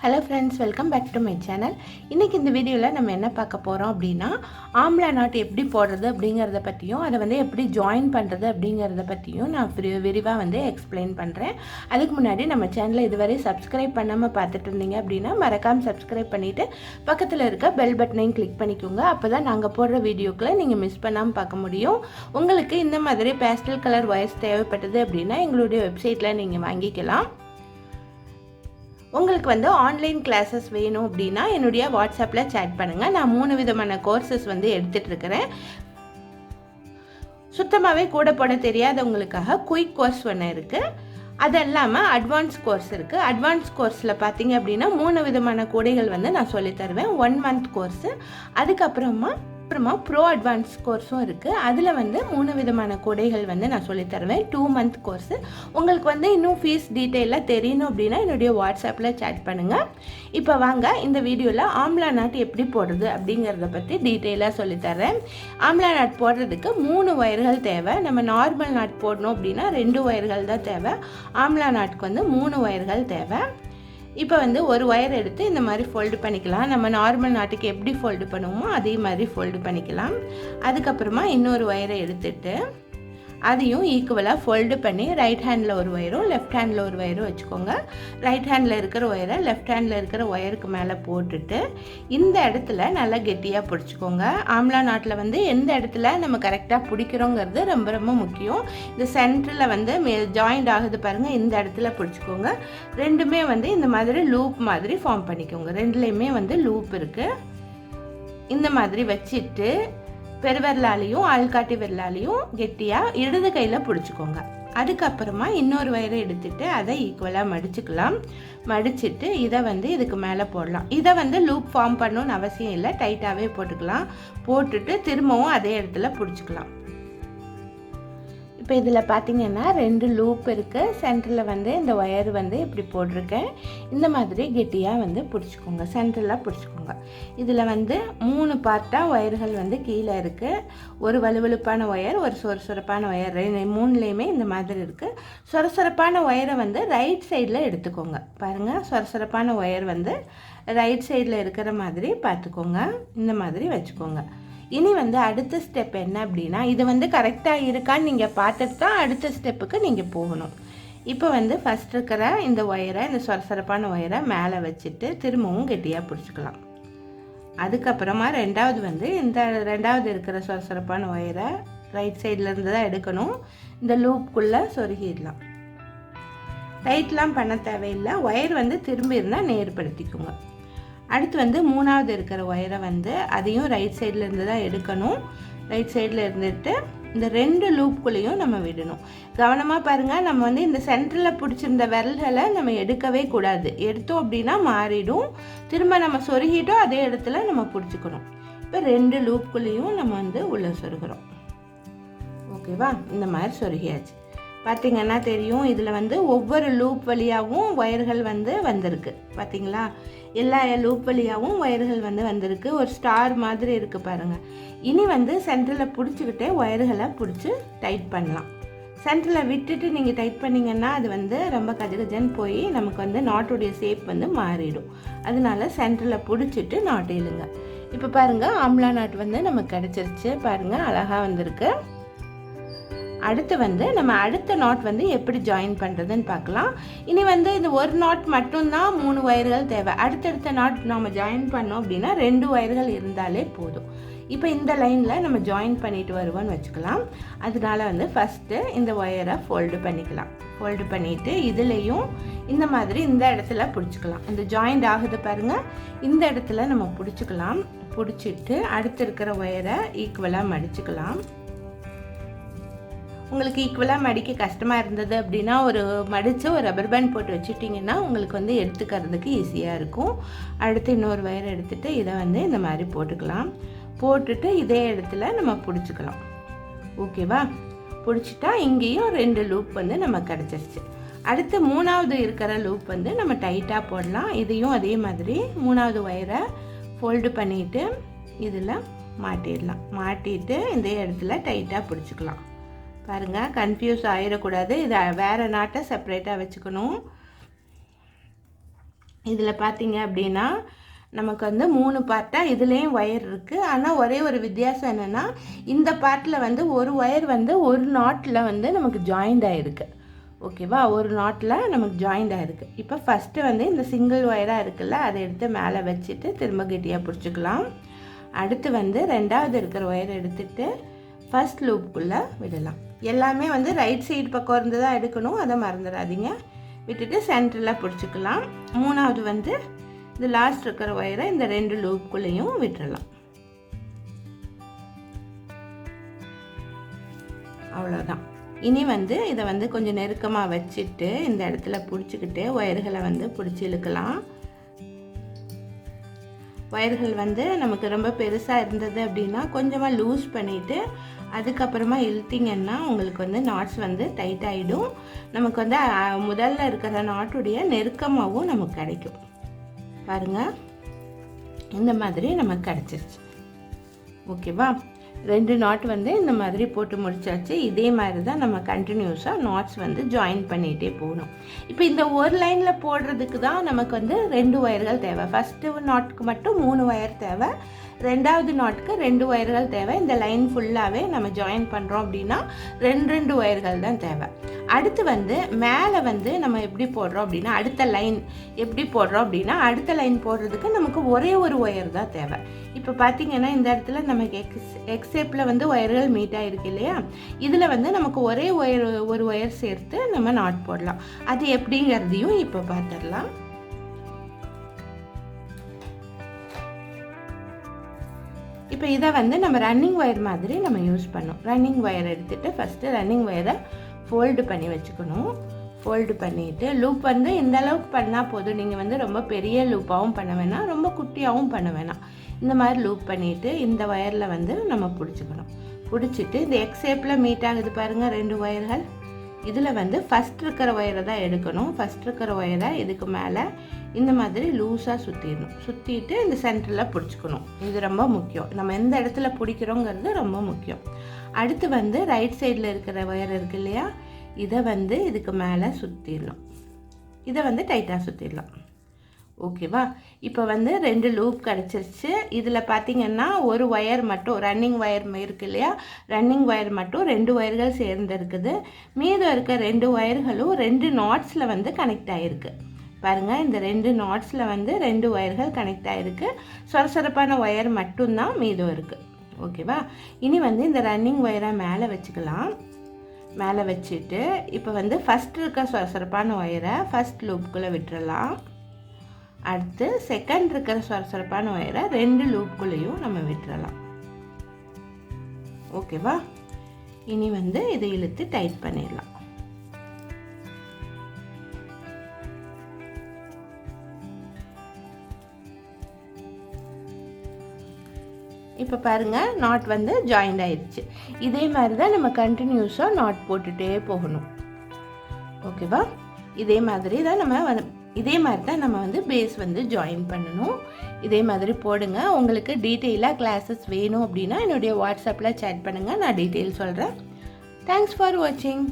Hello friends, welcome back to my channel. இன்றைக்கி இந்த வீடியோவில் நம்ம என்ன பார்க்க போகிறோம் அப்படின்னா, ஆம்லா நாட் எப்படி போடுறது அப்படிங்கிறத பற்றியும், அதை வந்து எப்படி ஜாயின் பண்ணுறது அப்படிங்கிறத பற்றியும் நான் விரிவாக வந்து எக்ஸ்பிளைன் பண்ணுறேன். அதுக்கு முன்னாடி நம்ம சேனலை இதுவரை சப்ஸ்கிரைப் பண்ணாமல் பார்த்துட்டு இருந்தீங்க அப்படின்னா மறக்காமல் சப்ஸ்கிரைப் பண்ணிவிட்டு பக்கத்தில் இருக்க பெல் பட்டனையும் கிளிக் பண்ணிக்கோங்க. அப்போ தான் நாங்கள் போடுற வீடியோக்களை நீங்கள் மிஸ் பண்ணாமல் பார்க்க முடியும். உங்களுக்கு இந்த மாதிரி பேஸ்டல் கலர் ஒயர்ஸ் தேவைப்பட்டது அப்படின்னா எங்களுடைய வெப்சைட்டில் நீங்கள் வாங்கிக்கலாம். உங்களுக்கு வந்து ஆன்லைன் கிளாஸஸ் வேணும் அப்படின்னா என்னுடைய வாட்ஸ்அப்பில் சேட் பண்ணுங்கள். நான் 3 விதமான கோர்சஸ் வந்து எடுத்துகிட்ருக்கிறேன். சுத்தமாகவே கூட போட தெரியாதவங்களுக்காக குயிக் கோர்ஸ் ஒன்று இருக்குது. அது இல்லாமல் அட்வான்ஸ் கோர்ஸ் இருக்குது. அட்வான்ஸ் கோர்ஸில் பார்த்தீங்க அப்படின்னா 3 விதமான கூடைகள் வந்து நான் சொல்லித்தருவேன். 1 மந்த் கோர்ஸு, அதுக்கப்புறமா ப்ரோ அட்வான்ஸ் கோர்ஸும் இருக்குது. அதில் வந்து 3 விதமான கூடைகள் வந்து நான் சொல்லித்தருவேன். 2 மந்த் கோர்ஸு. உங்களுக்கு வந்து இன்னும் ஃபீஸ் டீட்டெயிலாக தெரியணும் அப்படின்னா என்னுடைய வாட்ஸ்அப்பில் சேட் பண்ணுங்கள். இப்போ வாங்க இந்த வீடியோவில் ஆம்லா நாட் எப்படி போடுறது அப்படிங்கிறத பற்றி டீட்டெயிலாக சொல்லித்தரேன். ஆம்லா நாட் போடுறதுக்கு 3 ஒயர்கள் தேவை. நம்ம நார்மல் நாட் போடணும் அப்படின்னா 2 ஒயர்கள் தான் தேவை. ஆம்லா நாட்டுக்கு வந்து 3 ஒயர்கள் தேவை. இப்போ வந்து ஒரு ஒயர் எடுத்து இந்த மாதிரி ஃபோல்டு பண்ணிக்கலாம். நம்ம நார்மல் நாட்டுக்கு எப்படி ஃபோல்டு பண்ணுவோமோ அதே மாதிரி ஃபோல்டு பண்ணிக்கலாம். அதுக்கப்புறமா இன்னொரு ஒயரை எடுத்துட்டு அதையும் ஈக்குவலாக ஃபோல்டு பண்ணி ரைட் ஹேண்டில் ஒரு ஒயரும் லெஃப்ட் ஹேண்டில் ஒரு ஒயரும் வச்சுக்கோங்க. ரைட் ஹேண்டில் இருக்கிற ஒயரை லெஃப்ட் ஹேண்டில் இருக்கிற ஒயருக்கு மேலே போட்டுட்டு இந்த இடத்துல நல்லா கெட்டியாக பிடிச்சிக்கோங்க. ஆம்லா நாட்டில் வந்து எந்த இடத்துல நம்ம கரெக்டாக பிடிக்கிறோங்கிறது ரொம்ப ரொம்ப முக்கியம். இந்த சென்டரில் வந்து ஜாயிண்ட் ஆகுது பாருங்கள், இந்த இடத்துல பிடிச்சிக்கோங்க. ரெண்டுமே வந்து இந்த மாதிரி லூப் மாதிரி ஃபார்ம் பண்ணிக்கோங்க. ரெண்டுலேயுமே வந்து லூப் இருக்குது. இந்த மாதிரி வச்சுட்டு பெருவிரலாலையும் ஆள்காட்டி விரலாலையும் கெட்டியாக இடது கையில் பிடிச்சிக்கோங்க. அதுக்கப்புறமா இன்னொரு வயரை எடுத்துட்டு அதை ஈக்குவலாக மடிச்சுக்கலாம். மடிச்சுட்டு இதை வந்து இதுக்கு மேலே போடலாம். இதை வந்து லூப் ஃபார்ம் பண்ணணும்னு அவசியம் இல்லை, டைட்டாகவே போட்டுக்கலாம். போட்டுட்டு திரும்பவும் அதே இடத்துல பிடிச்சிக்கலாம். இப்போ இதில் பார்த்தீங்கன்னா 2 லூப் இருக்குது. சென்டரில் வந்து இந்த ஒயர் வந்து இப்படி போட்டிருக்கேன். இந்த மாதிரி கெட்டியாக வந்து பிடிச்சிக்கோங்க, சென்டரில் பிடிச்சிக்கோங்க. இதில் வந்து 3 பார்ட்டாக ஒயர்கள் வந்து கீழே இருக்குது. ஒரு வலுவலுப்பான ஒயர், ஒரு சொரசொரப்பான ஒயர், 3லேயுமே இந்த மாதிரி இருக்குது. சொரசொரப்பான ஒயரை வந்து ரைட் சைடில் எடுத்துக்கோங்க. பாருங்கள், சொரசொரப்பான ஒயர் வந்து ரைட் சைடில் இருக்கிற மாதிரி பார்த்துக்கோங்க. இந்த மாதிரி வச்சுக்கோங்க. இனி வந்து அடுத்த ஸ்டெப் என்ன அப்படின்னா, இது வந்து கரெக்டாக இருக்கான்னு நீங்கள் பார்த்துட்டு தான் அடுத்த ஸ்டெப்புக்கு நீங்கள் போகணும். இப்போ வந்து ஃபஸ்ட் இருக்கிற இந்த ஒயரை, இந்த சொரசொரப்பான ஒயரை மேலே வச்சுட்டு திரும்பவும் கெட்டியாக பிடிச்சிக்கலாம். அதுக்கப்புறமா ரெண்டாவது வந்து இந்த ரெண்டாவது இருக்கிற சொரசொரப்பான ஒயரை ரைட் சைட்லேருந்து தான் எடுக்கணும். இந்த லூப்புக்குள்ளே சொருகிடலாம். டைட்லாம் பண்ண தேவையில்லை. ஒயர் வந்து திரும்பி இருந்தால் நேர்படுத்திக்கோங்க. அடுத்து வந்து 3வது இருக்கிற ஒயரை வந்து அதையும் ரைட் சைடில் இருந்து தான் எடுக்கணும். ரைட் சைடில் இருந்துட்டு இந்த 2 லூப்புக்குள்ளேயும் நம்ம விடணும். கவனமாக பாருங்கள், நம்ம வந்து இந்த சென்டரில் பிடிச்சிருந்த விரல்களை நம்ம எடுக்கவே கூடாது. எடுத்தோம் அப்படின்னா மாறிடும். திரும்ப நம்ம சொருகிட்டோம் அதே இடத்துல நம்ம பிடிச்சிக்கணும். இப்போ 2 லூப்புக்குள்ளேயும் நம்ம வந்து உள்ளே சொருகிறோம். ஓகேவா? இந்த மாதிரி சொருகியாச்சு. பார்த்திங்கன்னா தெரியும், இதில் வந்து ஒவ்வொரு லூப் வழியாகவும் ஒயர்கள் வந்து வந்திருக்கு. பார்த்திங்களா? எல்லா லூப் வழியாகவும் ஒயர்கள் வந்து வந்திருக்கு. ஒரு ஸ்டார் மாதிரி இருக்குது பாருங்கள். இனி வந்து சென்டரில் பிடிச்சிக்கிட்டே ஒயர்களை பிடிச்சி டைட் பண்ணலாம். சென்டரில் விட்டுட்டு நீங்கள் டைட் பண்ணிங்கன்னா அது வந்து ரொம்ப கஜகஜன்னு போய் நமக்கு வந்து நாட்டுடைய ஷேப் வந்து மாறிடும். அதனால சென்டரில் பிடிச்சிட்டு நாட்டு இழுங்க. இப்போ பாருங்கள், ஆம்லா நாட் வந்து நமக்கு கிடச்சிருச்சு. பாருங்கள், அழகாக வந்திருக்கு. அடுத்து வந்து நம்ம அடுத்த நாட் வந்து எப்படி ஜாயின் பண்ணுறதுன்னு பார்க்கலாம். இனி வந்து இந்த ஒரு நாட் மட்டும்தான் 3 ஒயர்கள் தேவை. அடுத்தடுத்த நாட் நம்ம ஜாயின் பண்ணோம் அப்படின்னா 2 ஒயர்கள் இருந்தாலே போதும். இப்போ இந்த லைனில் நம்ம ஜாயின் பண்ணிட்டு வருவோம்னு வச்சுக்கலாம். அதனால வந்து ஃபஸ்ட்டு இந்த ஒயரை ஃபோல்டு பண்ணிக்கலாம். ஃபோல்டு பண்ணிவிட்டு இதுலேயும் இந்த மாதிரி இந்த இடத்துல பிடிச்சிக்கலாம். இந்த ஜாயிண்ட் ஆகுது பாருங்கள், இந்த இடத்துல நம்ம பிடிச்சிக்கலாம். பிடிச்சிட்டு அடுத்து இருக்கிற ஒயரை ஈக்குவலாக மடிச்சுக்கலாம். உங்களுக்கு ஈக்குவலாக மடிக்க கஷ்டமாக இருந்தது அப்படின்னா மடித்து ஒரு ரப்பர் பேண்ட் போட்டு வச்சுட்டிங்கன்னா உங்களுக்கு வந்து எடுத்துக்கிறதுக்கு ஈஸியாக இருக்கும். அடுத்து இன்னொரு ஒயர் எடுத்துகிட்டு இதை வந்து இந்த மாதிரி போட்டுக்கலாம். போட்டுட்டு இதே இடத்துல நம்ம பிடிச்சிக்கலாம். ஓகேவா? பிடிச்சிட்டா இங்கேயும் 2 லூப் வந்து நம்ம கிடச்சிருச்சு. அடுத்து 3வது இருக்கிற லூப் வந்து நம்ம டைட்டாக போடலாம். இதையும் அதே மாதிரி 3வது ஒயரை ஃபோல்டு பண்ணிவிட்டு இதில் மாட்டிடலாம். மாட்டிட்டு இந்த இடத்துல டைட்டாக பிடிச்சிக்கலாம். பாருங்கள், கன்ஃபியூஸ் ஆகிடக்கூடாது. இதை வேறு நாட்டை செப்பரேட்டாக வச்சுக்கணும். இதில் பார்த்தீங்க அப்படின்னா நமக்கு வந்து 3 பார்ட்டாக இதுலேயும் ஒயர் இருக்குது. ஆனால் ஒரே ஒரு வித்தியாசம் என்னென்னா இந்த பார்ட்டில் வந்து ஒரு ஒயர் வந்து ஒரு நாட்டில் வந்து நமக்கு ஜாயிண்ட் ஆகிருக்கு. ஓகேவா, ஒரு நாட்டில் நமக்கு ஜாயிண்ட் ஆகிருக்கு. இப்போ ஃபஸ்ட்டு வந்து இந்த சிங்கிள் ஒயராக இருக்குல்ல, அதை எடுத்து மேலே வச்சுட்டு திரும்ப கெட்டியாக பிடிச்சிக்கலாம். அடுத்து வந்து ரெண்டாவது இருக்கிற ஒயர் எடுத்துகிட்டு ஃபஸ்ட் லூப்புக்குள்ளே விடலாம். எல்லாமே வந்து ரைட் சைடு பக்கம் இருந்து தான் எடுக்கணும், அதை மறந்துடாதீங்க. விட்டுட்டு சென்டரில் பிடிச்சிக்கலாம். மூணாவது வந்து இந்த லாஸ்ட் இருக்கிற ஒயரை இந்த 2 லூப்புக்குள்ளேயும் விட்டுடலாம். அவ்வளோதான். இனி வந்து இதை வந்து கொஞ்சம் நெருக்கமாக வச்சுட்டு இந்த இடத்துல பிடிச்சிக்கிட்டு ஒயர்களை வந்து பிடிச்சி இழுக்கலாம். ஒயர்கள் வந்து நமக்கு ரொம்ப பெருசாக இருந்தது அப்படின்னா கொஞ்சமாக லூஸ் பண்ணிவிட்டு அதுக்கப்புறமா இழுத்திங்கன்னா உங்களுக்கு வந்து நாட்ஸ் வந்து டைட் ஆகிடும். நமக்கு வந்து முதல்ல இருக்கிற நாட்டுடைய நெருக்கமாகவும் நமக்கு கிடைக்கும். பாருங்கள், இந்த மாதிரி நமக்கு கிடச்சிருச்சு. ஓகேவா, 2 நாட் வந்து இந்த மாதிரி போட்டு முடிச்சாச்சு. இதே மாதிரி தான் நம்ம கண்டினியூஸாக நாட்ஸ் வந்து ஜாயின் பண்ணிகிட்டே போகணும். இப்போ இந்த ஒரு லைனில் போடுறதுக்கு தான் நமக்கு வந்து 2 ஒயர்கள் தேவை. ஃபஸ்ட்டு நாட்டுக்கு மட்டும் 3 ஒயர் தேவை, ரெண்டாவது நாட்டுக்கு 2 ஒயர்கள் தேவை. இந்த லைன் ஃபுல்லாகவே நம்ம ஜாயின் பண்ணுறோம் அப்படின்னா 2 ஒயர்கள் தான் தேவை. அடுத்து வந்து மேலே வந்து நம்ம எப்படி போடுறோம் அப்படின்னா அடுத்த லைன் எப்படி போடுறோம் அப்படின்னா அடுத்த லைன் போடுறதுக்கு நமக்கு ஒரே ஒரு ஒயர் தான் தேவை. இப்போ பார்த்தீங்கன்னா இந்த இடத்துல நமக்கு எக்ஸ் ஷேப்பில் வந்து ஒயர்கள் மீட் ஆகிருக்கு இல்லையா, இதில் வந்து நமக்கு ஒரே ஒரு ஒயர் சேர்த்து நம்ம நாட் போடலாம். அது எப்படிங்கிறதையும் இப்போ பார்த்துடலாம். இப்போ இதை வந்து நம்ம ரன்னிங் ஒயர் மாதிரி நம்ம யூஸ் பண்ணோம். ரன்னிங் ஒயர் எடுத்துகிட்டு ஃபஸ்ட்டு ரன்னிங் ஒயரை ஃபோல்டு பண்ணி வச்சுக்கணும். ஃபோல்டு பண்ணிவிட்டு லூப் வந்து இந்த அளவுக்கு பண்ணால் போதும். நீங்கள் வந்து ரொம்ப பெரிய லூப்பாகவும் பண்ண வேணாம், ரொம்ப குட்டியாகவும் பண்ண வேணாம். இந்த மாதிரி லூப் பண்ணிவிட்டு இந்த ஒயரில் வந்து நம்ம பிடிச்சிக்கணும். பிடிச்சிட்டு இந்த எக்ஸ் ஷேப்பில் மீட் ஆகுது பாருங்கள் 2 ஒயர்கள், இதில் வந்து ஃபஸ்ட் இருக்கிற ஒயரை தான் எடுக்கணும். ஃபஸ்ட் இருக்கிற ஒயரை இதுக்கு மேலே இந்த மாதிரி லூஸாக சுற்றிடணும். சுற்றிட்டு இந்த சென்டரில் பிடிச்சிக்கணும். இது ரொம்ப முக்கியம். நம்ம எந்த இடத்துல பிடிக்கிறோங்கிறது ரொம்ப முக்கியம். அடுத்து வந்து ரைட் சைடில் இருக்கிற ஒயர் இருக்குது இல்லையா, இதை வந்து இதுக்கு மேலே சுற்றிடலாம். இதை வந்து டைட்டாக சுற்றிடலாம். ஓகேவா, இப்போ வந்து 2 லூப் கிடச்சிருச்சு. இதில் பார்த்திங்கன்னா ஒரு ஒயர் மட்டும் ரன்னிங் ஒயர் இருக்குது இல்லையா, ரன்னிங் ஒயர் மட்டும் 2 ஒயர்கள் சேர்ந்து இருக்குது. மீதம் இருக்க 2 ஒயர்களும் 2 நாட்ஸில் வந்து கனெக்ட் ஆகிருக்கு. பாருங்கள், இந்த 2 நாட்ஸில் வந்து 2 ஒயர்கள் கனெக்ட் ஆகிருக்கு. சொரசொரப்பான ஒயர் மட்டும்தான் மீதம் இருக்குது. ஓகேவா, இனி வந்து இந்த ரன்னிங் ஒயரை மேலே வச்சுக்கலாம். மேலே வச்சுட்டு இப்போ வந்து ஃபஸ்ட் இருக்க சொரசொரப்பான ஒயரை ஃபஸ்ட் லூப்புக்குள்ளே விட்டுறலாம். அடுத்து செகண்ட் இருக்கிற சொரசொரப்பான ஒயரை 2 லூப்புக்குள்ளேயும் நம்ம விட்டுறலாம். ஓகேவா, இனி வந்து இதை இழுத்து டைட் பண்ணிடலாம். இப்போ பாருங்கள், நாட் வந்து ஜாயிண்ட் ஆயிடுச்சு. இதே மாதிரி தான் நம்ம கண்டினியூஸாக நாட் போட்டுகிட்டே போகணும். ஓகேவா, இதே மாதிரி தான் நம்ம வந்து பேஸ் வந்து ஜாயின் பண்ணணும். இதே மாதிரி போடுங்க. உங்களுக்கு டீட்டெயிலாக கிளாஸஸ் வேணும் அப்படின்னா என்னுடைய வாட்ஸ்அப்பில் சேட் பண்ணுங்கள், நான் டீட்டெயில் சொல்கிறேன். தேங்க்ஸ் ஃபார் வாட்சிங்.